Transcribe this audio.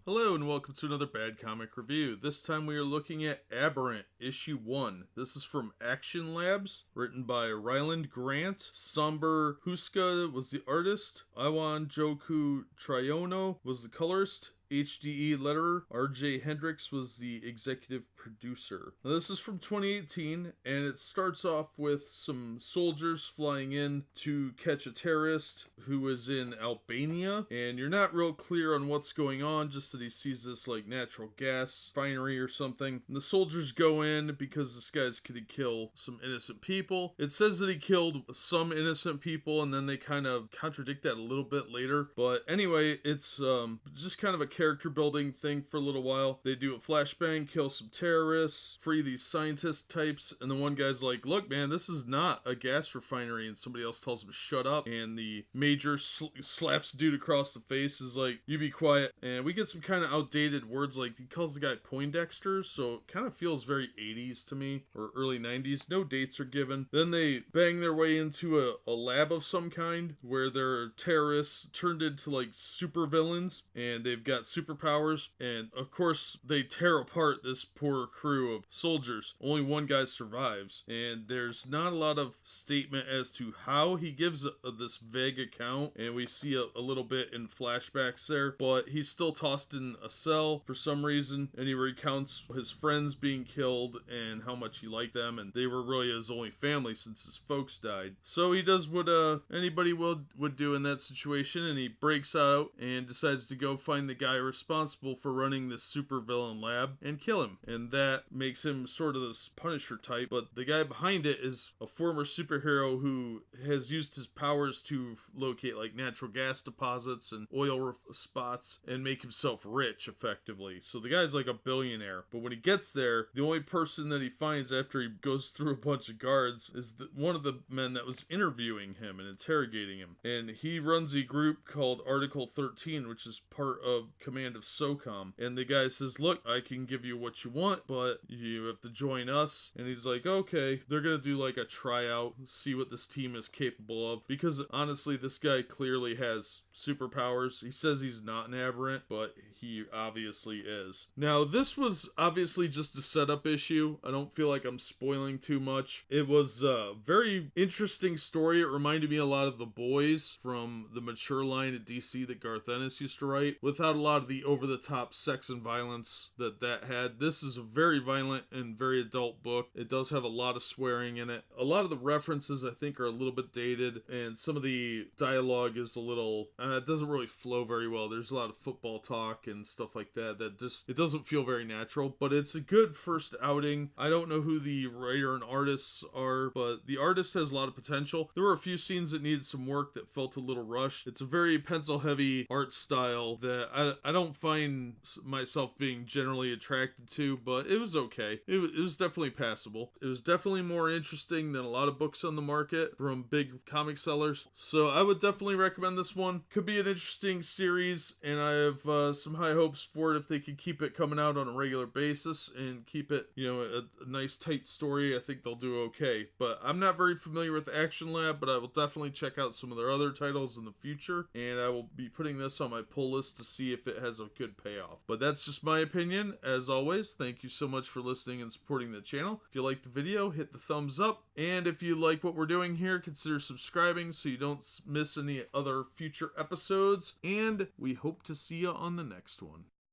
Hello and welcome to another Bad Comic Review. This time we are looking at Aberrant, Issue 1. This is from Action Labs, written by Ryland Grant. Samber Huska was the artist. Iwan Joku Triono was the colorist. HDE letterer. RJ Hendricks was the executive producer. Now, this is from 2018, and it starts off with some soldiers flying in to catch a terrorist who is in Albania, and you're not real clear on what's going on, just that he sees this like natural gas refinery or something. And the soldiers go in because this guy's gonna kill some innocent people. It says that he killed some innocent people, and then they kind of contradict that a little bit later. But anyway, it's just kind of a character building thing for a little while. They do a flashbang, kill some terrorists, free these scientist types, and the one guy's like, look man, this is not a gas refinery, and somebody else tells him to shut up, and the major slaps the dude across the face, is like, you be quiet. And we get some kind of outdated words, like he calls the guy Poindexter, so it kind of feels very 80s to me, or early 90s. No dates are given. Then they bang their way into a lab of some kind where there are terrorists turned into like super villains, and they've got superpowers, and of course they tear apart this poor crew of soldiers. Only one guy survives, and there's not a lot of statement as to how he gives this vague account, and we see a little bit in flashbacks there, but he's still tossed in a cell for some reason, and he recounts his friends being killed and how much he liked them, and they were really his only family since his folks died. So he does what anybody would do in that situation, and he breaks out and decides to go find the guy responsible for running this supervillain lab and kill him. And that makes him sort of this Punisher type, but the guy behind it is a former superhero who has used his powers to locate like natural gas deposits and oil spots and make himself rich effectively. So the guy's like a billionaire, but when he gets there, the only person that he finds after he goes through a bunch of guards is one of the men that was interviewing him and interrogating him. And he runs a group called Article 13, which is part of command of SOCOM, and the guy says, look, I can give you what you want, but you have to join us. And he's like, okay. They're gonna do like a tryout, see what this team is capable of, because honestly this guy clearly has superpowers. He says he's not an aberrant, but he obviously is. Now this was obviously just a setup issue. I don't feel like I'm spoiling too much. It was a very interesting story. It reminded me a lot of The Boys from the mature line at DC that Garth Ennis used to write, without a lot of the over-the-top sex and violence that had. This is a very violent and very adult book. It does have a lot of swearing in it. A lot of the references I think are a little bit dated, and some of the dialogue is a little, it doesn't really flow very well. There's a lot of football talk and stuff like that just, it doesn't feel very natural, but it's a good first outing. I don't know who the writer and artists are, but the artist has a lot of potential. There were a few scenes that needed some work that felt a little rushed. It's a very pencil heavy art style that I don't find myself being generally attracted to, but it was okay. It was definitely passable. It was definitely more interesting than a lot of books on the market from big comic sellers, so I would definitely recommend this one. Could be an interesting series, and I have some high hopes for it if they could keep it coming out on a regular basis and keep it, you know, a nice tight story. I think they'll do okay. But I'm not very familiar with Action Lab, but I will definitely check out some of their other titles in the future, and I will be putting this on my pull list to see if it has a good payoff. But that's just my opinion. As always, thank you so much for listening and supporting the channel. If you liked the video, hit the thumbs up, and if you like what we're doing here, consider subscribing so you don't miss any other future episodes, and we hope to see you on the next one.